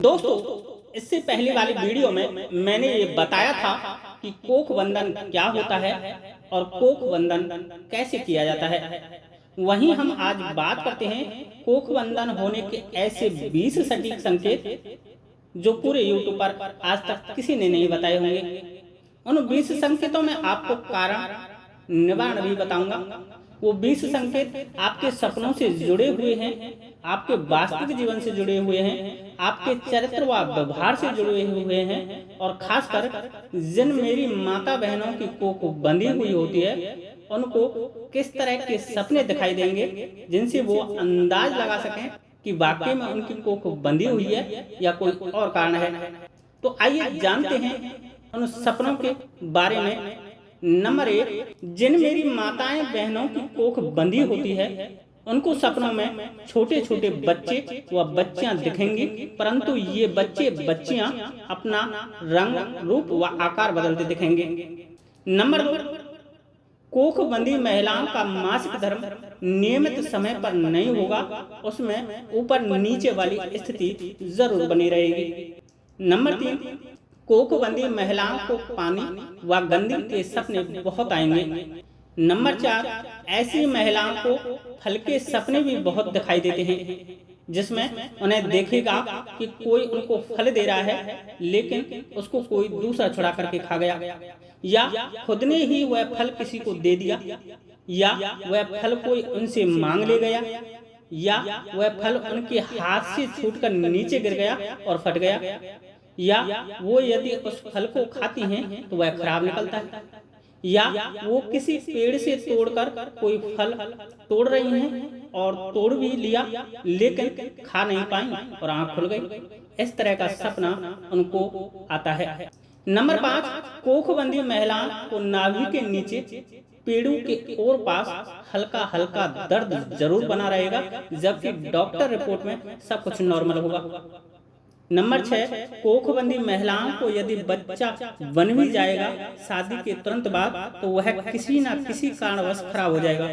दोस्तों, इससे पहले वाली वीडियो में मैंने ये बताया था कि कोख बंधन क्या होता है और कोख बंधन कैसे किया जाता है। वहीं हम आज बात करते हैं कोख बंधन होने के ऐसे 20 सटीक संकेत जो पूरे यूट्यूब पर आज तक किसी ने नहीं बताए होंगे। उन 20 संकेतों में आपको कारण निवारण भी बताऊंगा। वो 20 संकेत आपके सपनों से जुड़े हुए हैं, आपके वास्तविक जीवन से जुड़े हुए हैं, आपके चरित्र व व्यवहार से जुड़े हुए हैं और खासकर जिन मेरी माता बहनों की कोख बंधी हुई होती है उनको किस तरह के सपने दिखाई देंगे जिनसे वो अंदाज लगा सकें कि वाकई में उनकी कोख बंधी हुई है या कोई और कारण है। तो आइए जानते हैं उन सपनों के बारे में। नंबर 1, जिन मेरी माताएं बहनों की कोख बंधी होती है उनको सपनों में छोटे छोटे बच्चे व बच्चियां दिखेंगी, परंतु ये बच्चे बच्चियां अपना रंग रूप व आकार बदलते दिखेंगे। नंबर 2, कोख बंधी महिलाओं का मासिक धर्म नियमित समय पर नहीं होगा, उसमें ऊपर नीचे वाली स्थिति जरूर बनी रहेगी। नंबर 3, कोखबंदी महिलाओं को पानी व गंदगी के सपने बहुत आएंगे। नंबर 4, ऐसी महिलाओं को फल के सपने भी बहुत दिखाई देते हैं जिसमें उन्हें देखेगा कि कोई उनको फल दे रहा है लेकिन उसको कोई दूसरा छुड़ा करके खा गया, या खुद ने ही वह फल किसी को दे दिया, या वह फल कोई उनसे मांग ले गया, या वह फल उनके हाथ से छूटकर नीचे गिर गया और फट गया, या वो यदि उस फल को खाती हैं तो वह खराब निकलता है, या वो किसी पेड़ से तोड़कर कोई फल तोड़ रही हैं और तोड़ भी लिया लेकिन खा नहीं पाई और आंख खुल गई। इस तरह का सपना उनको आता है। नंबर 5, कोखबंदी महिलाओं को नाभि के नीचे पेड़ों के और पास हल्का हल्का दर्द जरूर बना रहेगा, जबकि डॉक्टर रिपोर्ट में सब कुछ नॉर्मल होगा। नंबर 6, कोखबंदी महिलाओं को यदि बच्चा बन भी जाएगा शादी के तुरंत बाद तो वह किसी न किसी कारणवश खराब हो जाएगा,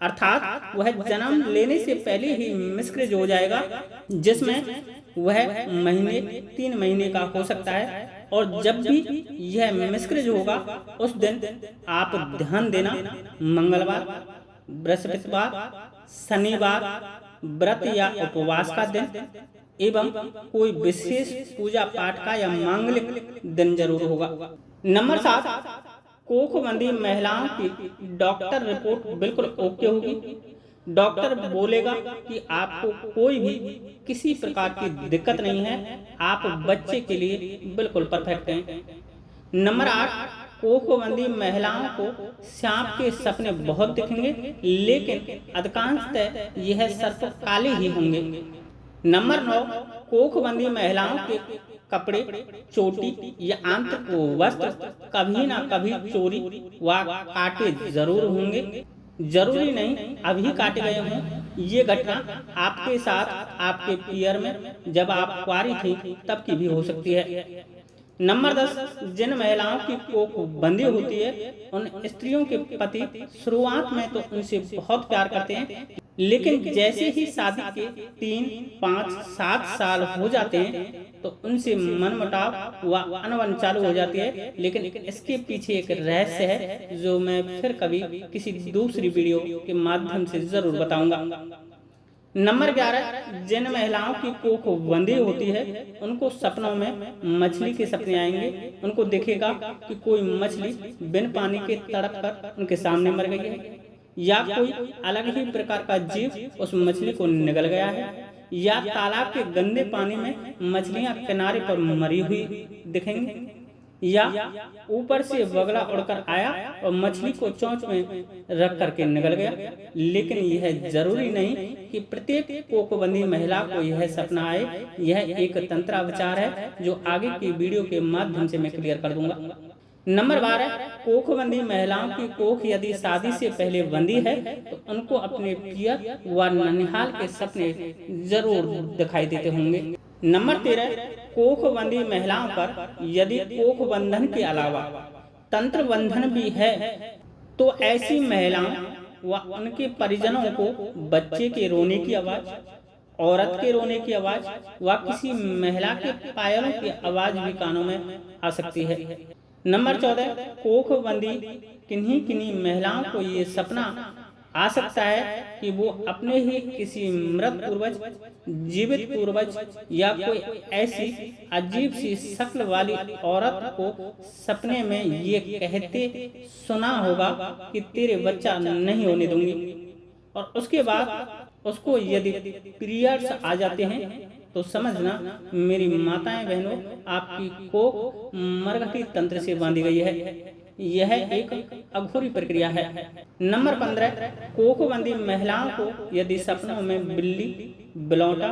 अर्थात वह जन्म लेने से पहले ही मिसकैरेज हो जाएगा, जिसमें वह 3 महीने का हो सकता है। और जब भी यह मिसकैरेज होगा उस दिन आप ध्यान देना, मंगलवार, बृहस्पतिवार, शनिवार, व्रत या उपवास का दिन एवं कोई विशेष पूजा पाठ का या मांगलिक दिन जरूर होगा। नंबर 7, कोखबंदी महिलाओं की डॉक्टर रिपोर्ट बिल्कुल ओके होगी। डॉक्टर बोलेगा कि आपको कोई भी किसी प्रकार की दिक्कत नहीं है, आप बच्चे के लिए बिल्कुल परफेक्ट हैं। नंबर 8, कोखबंदी महिलाओं को सांप के सपने बहुत दिखेंगे लेकिन अधिकांशतः यह सर्प काले ही होंगे। नंबर 9, कोखबंदी महिलाओं के कपड़े, चोटी या आंतरिक वस्त्र कभी ना कभी चोरी व काटे जरूर होंगे। जरूरी नहीं अभी काटे गए हों, ये घटना आपके साथ आपके पीयर में जब आप कुंवारी थी तब की भी हो सकती है। नंबर 10, जिन महिलाओं की कोख बंधी होती है उन स्त्रियों के पति शुरुआत में तो उनसे बहुत प्यार करते हैं, लेकिन जैसे ही शादी के 3, 5, 7 साल हो जाते हैं तो उनसे मनमुटाव व अनबन चालू हो जाती है। लेकिन इसके पीछे एक रहस्य है जो मैं फिर कभी किसी दूसरी वीडियो के माध्यम से जरूर बताऊंगा। नंबर 11, जिन महिलाओं की कोख बंधी होती है उनको सपनों में मछली के सपने आएंगे। उनको दिखेगा कि कोई मछली बिन पानी के तड़प कर उनके सामने मर गई है, या कोई अलग ही प्रकार का जीव उस मछली को निगल गया है, या तालाब के गंदे पानी में मछलियां किनारे पर मरी हुई दिखेंगी, या ऊपर से बगला उड़कर आया और मछली को चोंच में रख करके निगल गया। लेकिन यह जरूरी नहीं कि प्रत्येक कोखबंदी महिला को यह सपना आए। यह एक तंत्र विचार है जो आगे की वीडियो के माध्यम से मैं क्लियर कर दूंगा। नंबर 12, कोखबंदी महिलाओं की कोख यदि शादी से पहले बंदी है तो उनको अपने पियर व ननिहाल के सपने जरूर दिखाई देते होंगे। नंबर 13, कोखबंदी महिलाओं पर यदि कोख बंधन के अलावा तंत्र बंधन भी है तो ऐसी महिलाओं व उनके परिजनों को बच्चे के रोने की आवाज, औरत के रोने की आवाज व किसी महिला के पायलों की आवाज भी कानों में आ सकती है। नंबर 14, कोखबंदी किन्हीं किन्हीं महिलाओं को ये सपना आ सकता है कि वो अपने ही किसी मृत पूर्वज, जीवित पूर्वज या कोई ऐसी अजीब सी शक्ल वाली औरत को सपने में ये कहते सुना होगा कि तेरे बच्चा नहीं होने दूंगी। और उसके बाद उसको यदि पीरियड्स आ जाते हैं तो समझना मेरी माताएं बहनों, आपकी कोख मरघटी तंत्र से बांधी गई है। यह एक अघोरी प्रक्रिया है। नंबर 15, कोखबंदी महिलाओं को यदि सपनों में बिल्ली, बिलौटा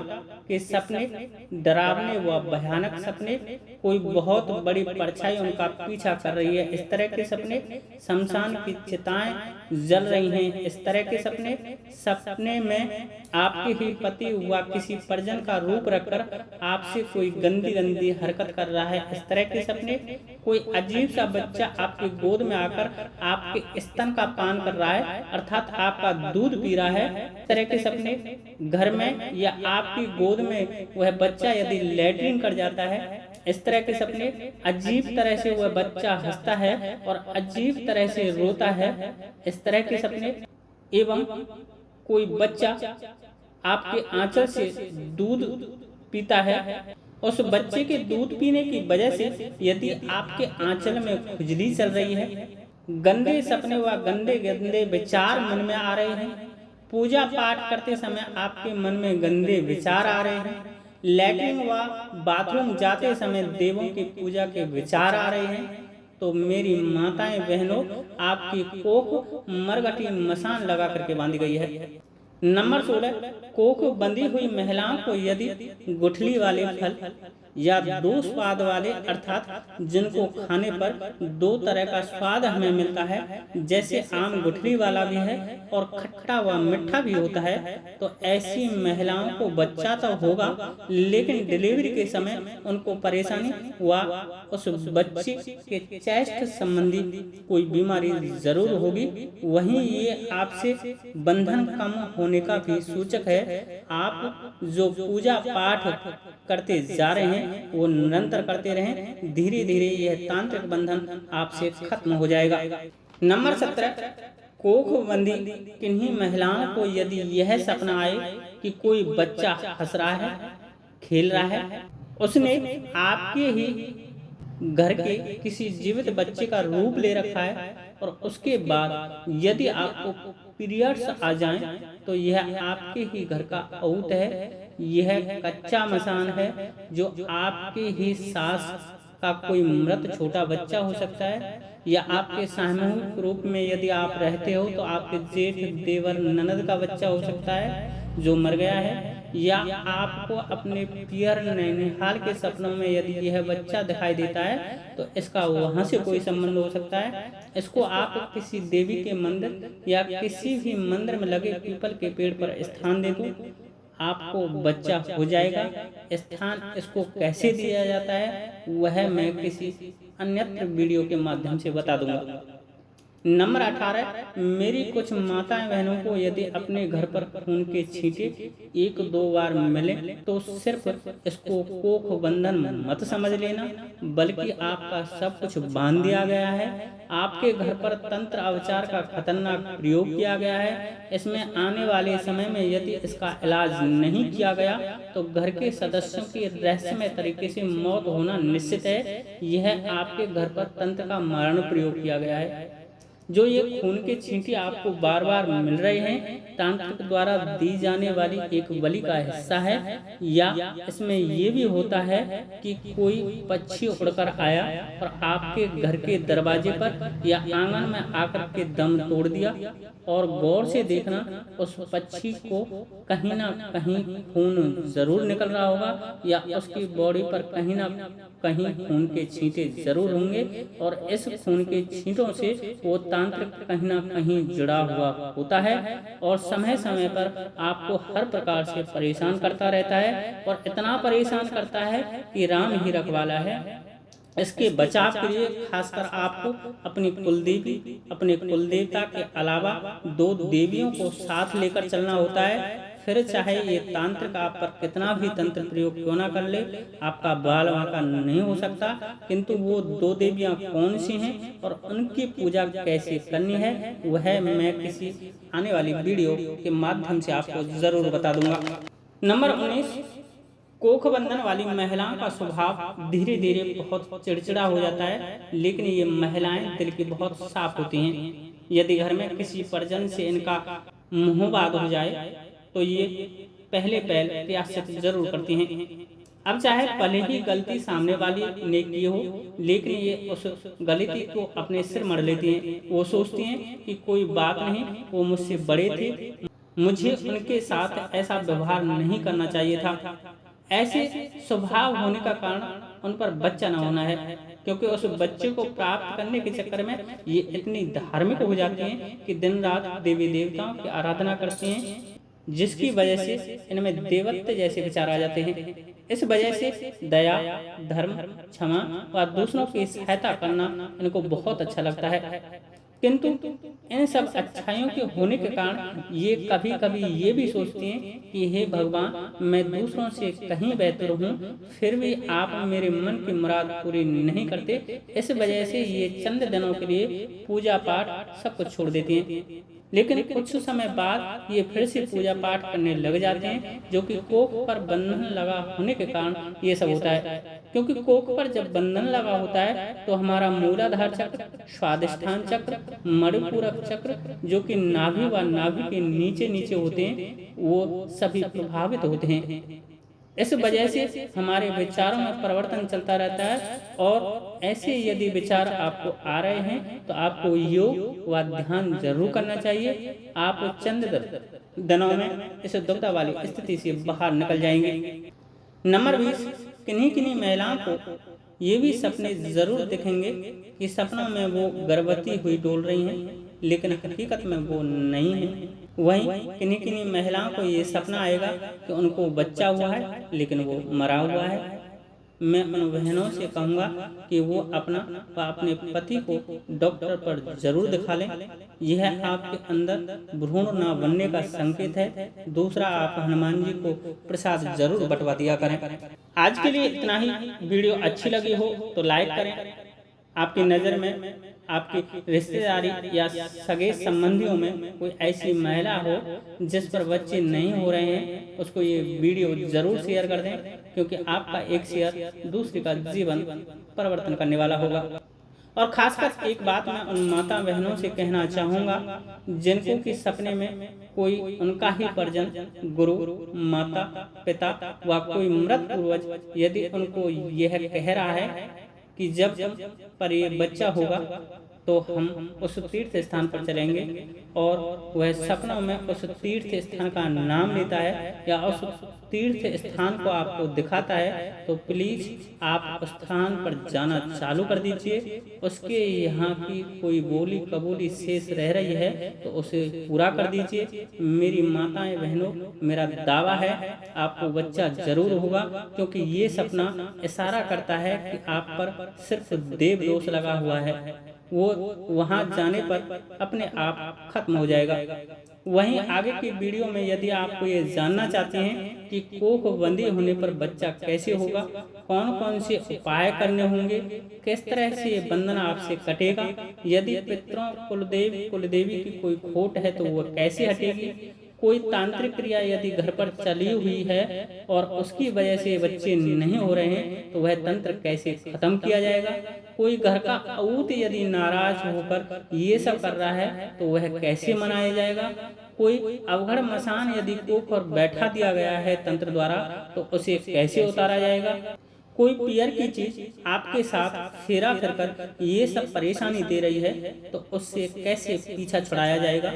के सपने, डरावने व भयानक सपने, कोई बहुत बड़ी परछाई उनका पीछा कर रही है इस तरह के सपने, शमशान की चिताएं जल रही हैं इस तरह के सपने, सपने में आपके ही पति व किसी परिजन का रूप रखकर आपसे कोई गंदी गंदी हरकत कर रहा है इस तरह के सपने, कोई अजीब सा बच्चा आपके गोद में आकर आपके स्तन का पान कर रहा है अर्थात आपका दूध पी रहा है इस तरह के सपने, घर में या आपकी गोद में वह बच्चा यदि लैट्रिन कर जाता है इस तरह के सपने, अजीब तरह से वह बच्चा हंसता है और अजीब तरह से रोता है इस तरह के सपने, एवं कोई बच्चा आपके आंचल से दूध पीता है, उस बच्चे के दूध पीने की वजह से यदि आपके आंचल में खुजली चल रही है, गंदे सपने व गंदे गंदे विचार मन में आ रहे हैं, पूजा पाठ करते समय आपके मन में गंदे विचार आ रहे हैं, लैट्रिन व बाथरूम जाते समय देवों की पूजा के विचार आ रहे हैं, तो मेरी माताएं बहनों, आपकी कोख मरघटी मसान लगा करके बांधी गई है। नंबर 16, कोख बंधी हुई महिलाओं को यदि गुठली वाले फल या दो स्वाद वाले अर्थात जिनको खाने पर दो तरह का स्वाद हमें मिलता है, जैसे आम गुठली वाला भी है और खट्टा व मिठा भी होता है, तो ऐसी महिलाओं को बच्चा तो होगा लेकिन डिलीवरी के समय उनको परेशानी व उस बच्चे के चेस्ट संबंधी कोई बीमारी जरूर होगी। वहीं ये आपसे बंधन कम होने का भी सूचक है। आप जो पूजा पाठ करते जा रहे हैं वो निरंतर करते रहें, धीरे धीरे यह तांत्रिक बंधन आपसे खत्म हो जाएगा। नंबर 17, कोखबंदी किन्हीं महिलाओं को यदि यह सपना आए कि कोई बच्चा हंस रहा है, खेल रहा है, उसने आपके ही घर के किसी जीवित बच्चे का रूप ले रखा है और उसके बाद यदि आपको पीरियड्स आ जाएं तो यह आपके ही घर का औत है, यह कच्चा मसान है जो आपके ही सास का कोई मृत छोटा बच्चा हो सकता है, या आपके सामूहिक रूप में यदि आप रहते हो तो आपके जेठ, देवर, ननद का बच्चा हो सकता है जो मर गया है, या आपको अपने पियर नैनीहाल के सपनों में यदि यह बच्चा दिखाई देता है तो इसका वहां से कोई संबंध हो सकता है। इसको आप किसी देवी के मंदिर या किसी भी मंदिर में लगे पीपल के पेड़ पर स्थान दे दो, आपको बच्चा हो जाएगा। स्थान इसको कैसे दिया जाता है वह मैं किसी अन्यत्र वीडियो के माध्यम से बता दूंगा। नंबर 18, मेरी कुछ माताएं बहनों को यदि अपने घर पर खून के छींटे 1-2 बार मिले तो सिर्फ इसको कोख बंधन मत समझ लेना, बल्कि आपका सब कुछ बांध दिया गया है। आपके घर पर तंत्र अवचार का खतरनाक प्रयोग किया गया है। इसमें आने वाले समय में यदि इसका इलाज नहीं किया गया तो घर के सदस्यों की रहस्यमय तरीके से मौत होना निश्चित है। यह आपके घर पर तंत्र का मारण प्रयोग किया गया है। जो ये खून के छींटे आपको बार बार मिल रहे हैं, तांत्रिक द्वारा दी जाने वाली एक बलि का हिस्सा है, या इसमें ये भी होता है कि कोई पक्षी उड़कर आया और आपके घर के दरवाजे पर या आंगन में आकर के दम तोड़ दिया। और गौर से देखना, उस पक्षी को कहीं ना कहीं खून जरूर निकल रहा होगा, या उसकी बॉडी पर कहीं ना कहीं खून के छींटे जरूर होंगे, और इस खून के छींटों से वो तांत्रिक कहीं ना कहीं जुड़ा हुआ होता है और समय समय पर आपको हर प्रकार से परेशान करता रहता है, और इतना परेशान करता है कि राम ही रखवाला है। इसके बचाव के लिए खासकर आपको अपनी कुलदेवी, अपने कुलदेवता के अलावा 2 देवियों को साथ लेकर चलना होता है। फिर चाहे ये तांत्रिक आप पर कितना भी तंत्र प्रयोग क्यों ना कर ले, आपका बाल वांका नहीं हो सकता। किंतु वो 2 देवियां कौन सी हैं और उनकी पूजा कैसे करनी है, वह मैं किसी आने वाली वीडियो के माध्यम से आपको जरूर बता दूंगा। नंबर 19, कोख बंधन वाली महिलाओं का स्वभाव धीरे धीरे बहुत चिड़चिड़ा हो जाता है, लेकिन ये महिलाएं दिल की बहुत साफ होती हैं। यदि घर में किसी परिजन से इनका मोहवाद हो जाए तो ये पहले प्रायश्चित जरूर करती हैं। अब चाहे भले ही गलती सामने वाली ने की हो, लेकिन ये उस गलती को अपने सिर मढ़ लेती हैं। वो सोचती हैं कि कोई बात नहीं, वो मुझसे बड़े थे, मुझे उनके साथ ऐसा व्यवहार नहीं करना चाहिए था। ऐसे स्वभाव होने का कारण उन पर बच्चा न होना है, क्योंकि उस बच्चे को प्राप्त करने के चक्कर में ये इतनी धार्मिक हो जाती हैं कि दिन रात देवी देवताओं की आराधना करती हैं, जिसकी वजह से इनमें देवत्व जैसे विचार आ जाते हैं। इस वजह से दया, धर्म, क्षमा व दूसरों की सहायता करना इनको बहुत अच्छा लगता है। किंतु इन सब अच्छाइयों के होने के कारण ये कभी कभी ये भी सोचती हैं कि हे भगवान, मैं दूसरों से कहीं बेहतर हूँ, फिर भी आप मेरे मन की मुराद पूरी नहीं करते। इस वजह से ये चंद दिनों के लिए पूजा पाठ सब कुछ छोड़ देती हैं, लेकिन कुछ समय बाद ये फिर से पूजा पाठ करने लग जाते हैं, जो कि कोख पर बंधन लगा होने के कारण ये सब होता है। क्योंकि कोख पर जब बंधन लगा होता है तो हमारा मूलाधार चक्र, स्वादिष्ठान चक्र, मणिपूरक चक्र, जो कि नाभि व नाभि के नीचे नीचे होते हैं, वो सभी प्रभावित होते हैं। इस वजह से हमारे विचारों में परिवर्तन चलता रहता है, और ऐसे यदि विचार आपको आ रहे हैं तो आपको योग व ध्यान जरूर करना चाहिए। आप चंद दिनों में इस दुविधा वाली स्थिति से बाहर निकल जाएंगे। नंबर 20, किन्हीं किन्हीं महिलाओं को ये भी सपने जरूर दिखेंगे कि सपनों में वो गर्भवती हुई डोल रही हैं, लेकिन हकीकत में वो नहीं है। वहीं किन्हीं किन्हीं महिलाओं को ये सपना आएगा कि उनको बच्चा हुआ है, लेकिन वो मरा हुआ है। मैं उन बहनों से कहूँगा कि वो अपने पति को डॉक्टर पर जरूर दिखा लें। यह आपके अंदर भ्रूण न बनने का संकेत है। दूसरा, आप हनुमान जी को प्रसाद जरूर बंटवा दिया करें। आज के लिए इतना ही। वीडियो अच्छी लगी हो तो लाइक करें। आपकी नज़र में आपकी रिश्तेदारी या सगे संबंधियों में कोई ऐसी महिला हो जिस पर बच्चे नहीं हो रहे हैं, उसको ये वीडियो जरूर शेयर कर दें, क्योंकि आपका एक शेयर दूसरे का जीवन परिवर्तन करने वाला होगा। और खासकर एक बात मैं उन माता बहनों से कहना चाहूँगा जिनको कि सपने में कोई उनका ही परिजन, गुरु, माता, पिता व कोई मृत पूर्वज यदि उनको यह कह रहा है कि जब पर ये बच्चा होगा तो हम उस तीर्थ स्थान पर चलेंगे, और वह सपनों में उस तीर्थ स्थान का नाम लेता है या उस तीर्थ स्थान को आपको दिखाता है, तो प्लीज़ आप उस स्थान पर जाना चालू कर दीजिए। उसके यहाँ की कोई बोली कबूली शेष रह रही है तो उसे पूरा कर दीजिए। मेरी माताएं बहनों, मेरा दावा है आपको बच्चा जरूर होगा, क्योंकि ये सपना इशारा करता है कि आप पर सिर्फ देव दोष लगा हुआ है, वो वहाँ जाने पर अपने आप खत्म हो जाएगा। वहीं आगे की वीडियो में यदि आपको ये जानना चाहते हैं कि कोख बंदी होने पर बच्चा कैसे होगा, कौन कौन से उपाय करने होंगे, किस तरह से ये बंधन आपसे कटेगा, यदि पितरों, कुलदेव कुलदेवी की कोई खोट है तो वह कैसे हटेगी, कोई तांत्रिक क्रिया यदि घर पर चली हुई है और उसकी वजह से बच्चे नहीं हो रहे हैं तो वह तंत्र कैसे खत्म किया जाएगा, कोई घर का औत यदि नाराज होकर ये सब कर रहा है तो वह कैसे मनाया जाएगा, कोई अवघड़ मसान यदि कोख पर बैठा दिया गया है तंत्र द्वारा तो उसे कैसे उतारा जाएगा, कोई पियर की चीज आपके साथ फेरा फिर कर ये सब परेशानी दे रही है तो उससे कैसे पीछा छुड़ाया जाएगा,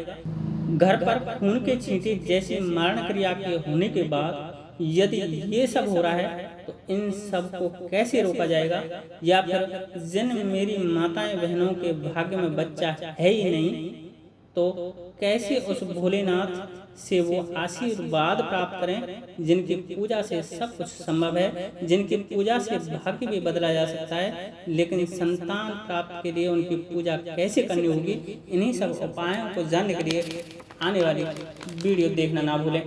घर पर खून के छींटे जैसी मरण क्रिया के होने के बाद यदि ये सब हो रहा है तो इन सब को कैसे रोका जाएगा, या फिर जिन मेरी माताएं बहनों के भाग्य में बच्चा है ही नहीं तो कैसे उस भोलेनाथ से वो आशीर्वाद प्राप्त करें जिनकी पूजा से सब कुछ संभव है, जिनकी पूजा से भाग्य भी बदला जा सकता है, लेकिन संतान प्राप्त के लिए उनकी पूजा कैसे करनी होगी, इन्हीं सब उपायों को जानने के लिए आने वाली वीडियो देखना ना भूलें।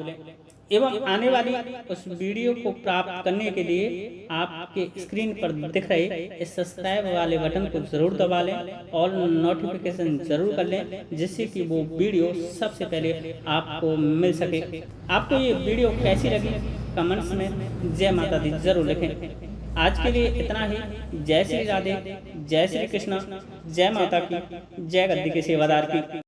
एवं आने वाली उस वीडियो को प्राप्त करने के लिए आपके स्क्रीन पर दिख रहे इस सब्सक्राइब वाले बटन को जरूर दबा लें और नोटिफिकेशन जरूर कर लें, जिससे कि वो वीडियो सबसे पहले आपको मिल सके। आपको ये वीडियो कैसी लगी कमेंट्स में जय माता दी जरूर लिखें। आज के लिए इतना ही। जय श्री राधे, जय श्री कृष्ण, जय माता की, जय गद्दी के सेवादार की।